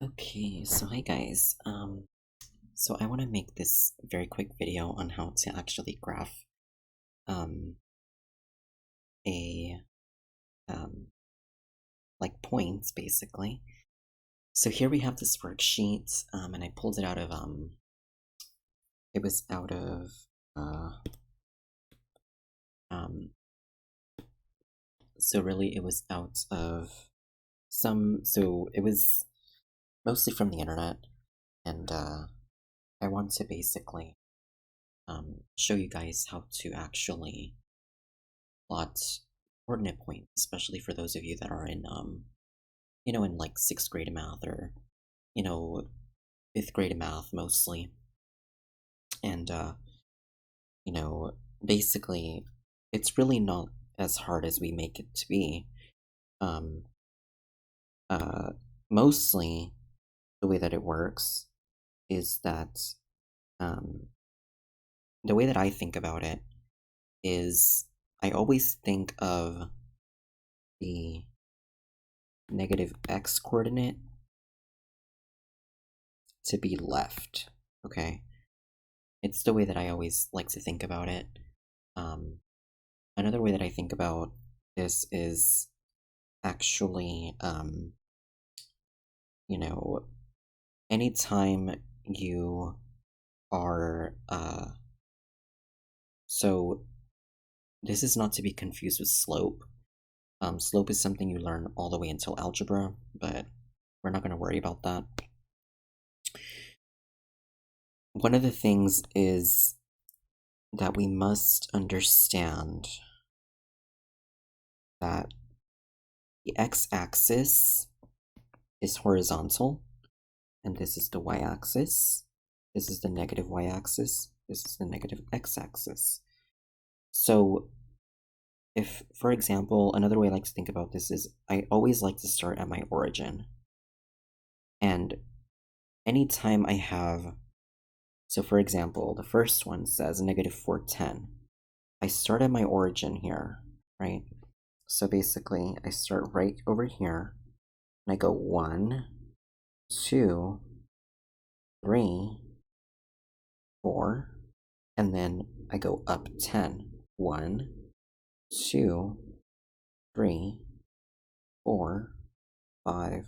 Okay, so hi guys. So I want to make this very quick video on how to actually graph um a um like points basically. So here we have this worksheet, and I pulled it out of it was out of uh um so really it was out of it was mostly from the internet, and I want to basically show you guys how to actually plot coordinate points, especially for those of you that are in in like sixth grade math or you know fifth grade math mostly, and you know basically it's really not as hard as we make it to be. Um, uh, Mostly the way that it works is that um, the way that I think about it is I always think of the negative x coordinate to be left. Okay, it's the way that I always like to think about it. Um, Another way that I think about this is actually, you know, anytime you are, so this is not to be confused with slope. Slope is something you learn all the way until algebra, but we're not going to worry about that. One of the things is that we must understand that the x-axis is horizontal, and this is the y-axis. This is the negative y-axis. This is the negative x-axis. So if, for example, another way I like to think about this is I always like to start at my origin. And anytime I have, so for example, the first one says negative 410. I start at my origin here, right? So basically, I start right over here, and I go 1, 2, 3, 4, and then I go up 10. 1, 2, 3, 4, 5,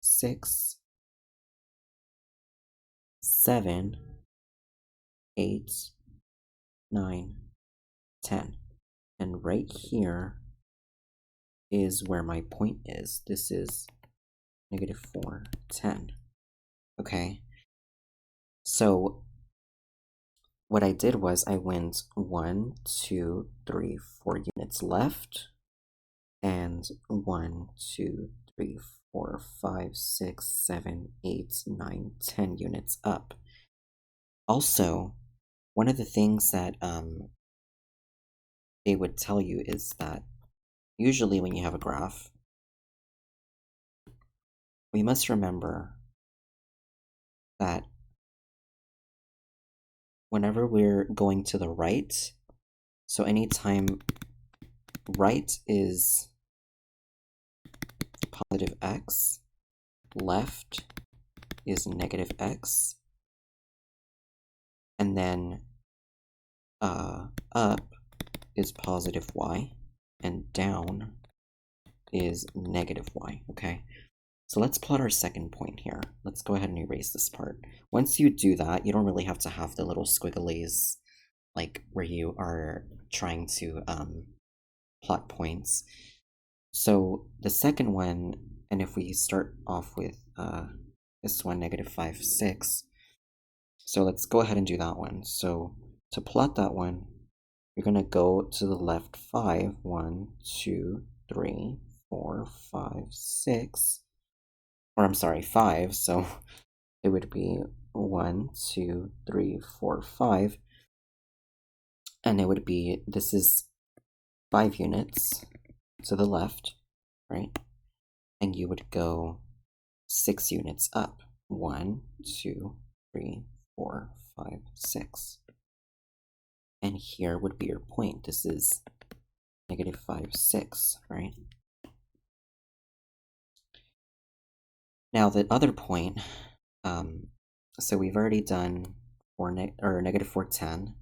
6, 7, 8, 9, 10. And right here is where my point is. This is negative 4, 10. Okay, so what I did was I went 1, 2, 3, 4 units left, and 1, 2, 3, 4, 5, 6, 7, 8, 9, 10 units up. Also, one of the things that they would tell you is that usually when you have a graph, we must remember that whenever we're going to the right, so anytime right is positive x, left is negative x, and then up is positive y, and down is negative y, okay? So let's plot our second point here. Let's go ahead and erase this part. Once you do that, you don't really have to have the little squigglies like where you are trying to plot points. So the second one, and if we start off with this one, negative 5, 6, so let's go ahead and do that one. So to plot that one, you're going to go to the left 5, 1, 2, 3, 4, 5, 6, or I'm sorry, 5, so it would be 1, 2, 3, 4, 5, and it would be, this is 5 units to the left, right? And you would go 6 units up. 1, 2, 3, 4, 5, 6. And here would be your point. This is negative 5, 6, right? Now the other point, so we've already done negative 4, 10,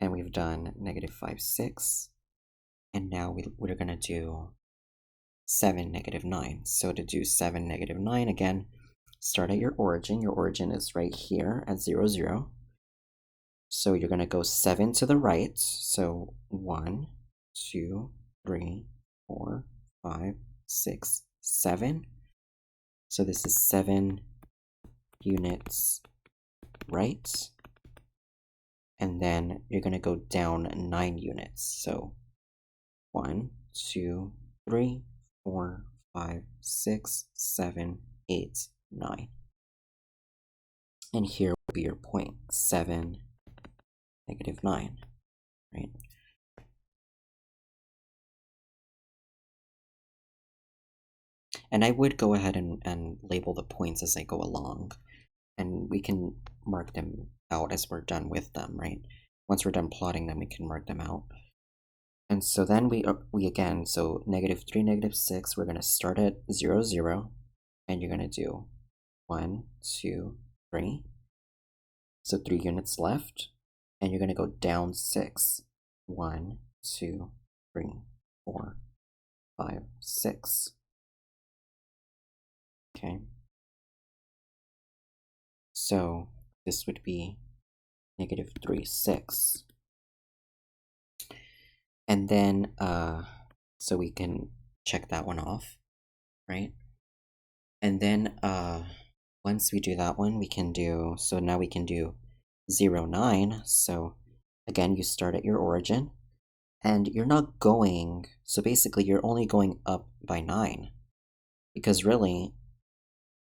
and we've done negative 5, 6, and now we're gonna do 7, negative 9. So to do 7, negative 9, again, start at your origin. Your origin is right here at 0, 0. So you're gonna go 7 to the right. So 1, 2, 3, 4, 5, 6, 7. So this is 7 units right. And then you're gonna go down 9 units. So 1, 2, 3, 4, 5, 6, 7, 8, 9. And here will be your point, 7, negative 9, right? And I would go ahead and label the points as I go along, and we can mark them out as we're done with them, right? Once we're done plotting them, we can mark them out. And so then we again, so negative 3, negative 6, we're going to start at 0, 0, and you're going to do 1, 2, 3. So 3 units left, and you're going to go down 6. 1, 2, 3, 4, 5, 6. Okay. So this would be negative 3, 6. And then, so we can check that one off, right? And then, once we do that one, we can do, so now we can do 0, 9. So again, you start at your origin, and you're not going, so basically you're only going up by 9. Because really,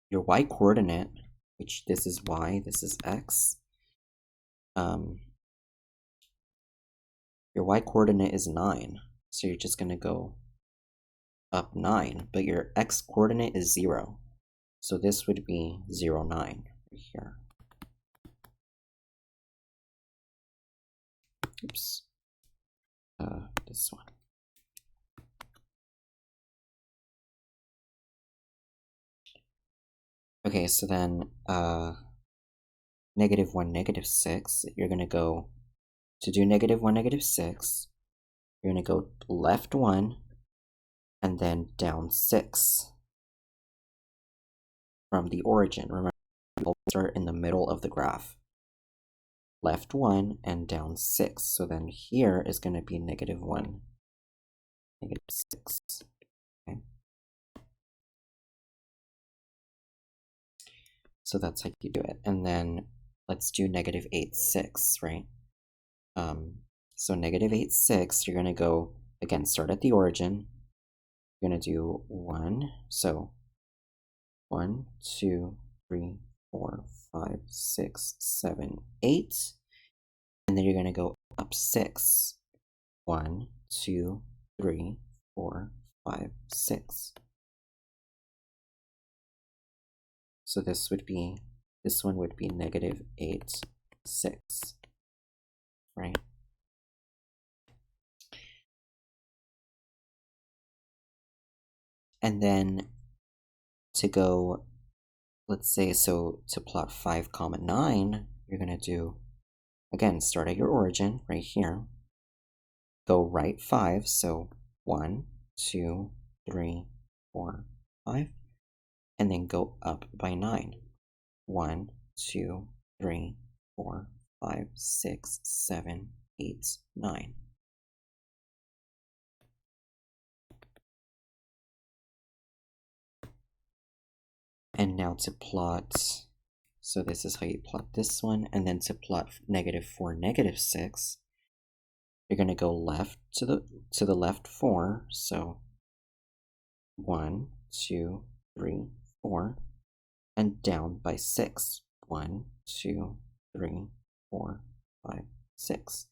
your y coordinate, which this is y, this is x, your y coordinate is 9. So you're just going to go up 9, but your x coordinate is 0. So this would be 0, 9 right here. Oops. This one. Okay, so then negative 1, negative 6, you're going to go, to do negative 1, negative 6, you're going to go left 1 and then down 6 from the origin. Remember, we'll start in the middle of the graph. Left 1 and down 6. So then here is going to be negative 1, negative 6. Okay. So that's how you do it. And then let's do negative 8, 6, right? So negative 8, 6, you're going to go, again, start at the origin. You're going to do 1. So 1, 2, 3, 4, 5, 6, 7, 8. And then you're going to go up 6. 1, 2, 3, 4, 5, 6. So this one would be negative 8, 6, right? And then to go, let's say, so to plot 5, 9, you're going to do, again, start at your origin right here. Go right 5, so 1, 2, 3, 4, 5. And then go up by 9. 1, 2, 3, 4, 5, 6, 7, 8, 9. And now to plot, so this is how you plot this one, and then to plot negative 4, negative 6, you're going to go left to the left 4, so 1, 2, 3, 4, and down by 6. 1, 2, 3, 4, 5, 6.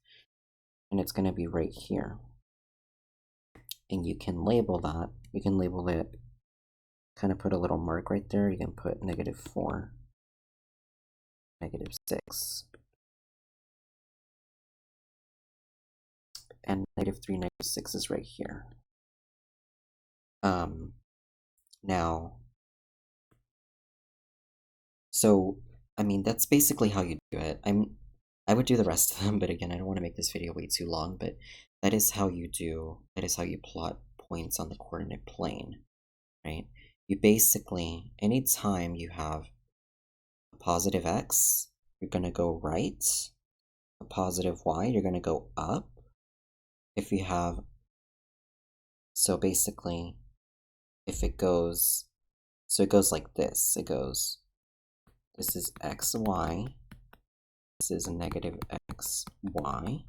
And it's going to be right here. And you can label that. You can label it, kind of put a little mark right there. You can put negative 4, negative 6. And negative 3, negative 6 is right here. Now, So, I mean, that's basically how you do it. I would do the rest of them, but again, I don't want to make this video way too long, but that is how you plot points on the coordinate plane, right? You basically, anytime you have a positive x, you're going to go right. A positive y, you're going to go up. If you have, so basically, if it goes, so it goes like this. It goes, this is x, y. This is negative x, y.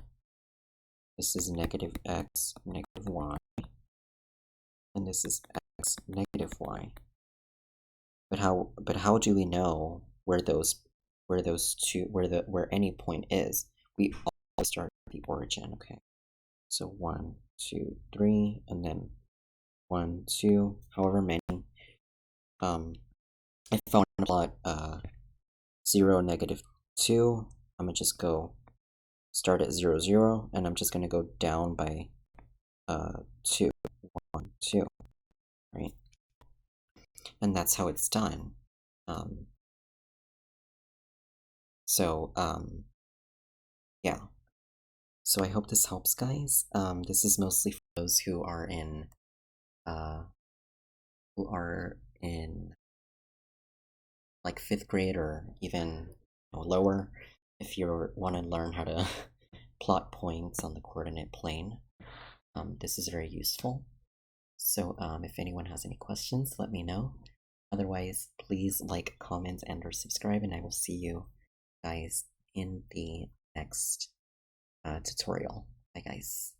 This is negative x, negative y. And this is x, negative y. But how do we know where any point is? We always start at the origin, okay? So 1, 2, 3, and then 1, 2, however many. If I want to plot 0, negative 2, I'm gonna just go start at 0, 0, and I'm just gonna go down by 2, 1, 2, right? And that's how it's done. Yeah. So I hope this helps, guys. This is mostly for those who are in like 5th grade or even lower. If you want to learn how to plot points on the coordinate plane, this is very useful. So if anyone has any questions, let me know. Otherwise, please like, comment, and/or subscribe, and I will see you guys in the next tutorial. Bye, guys.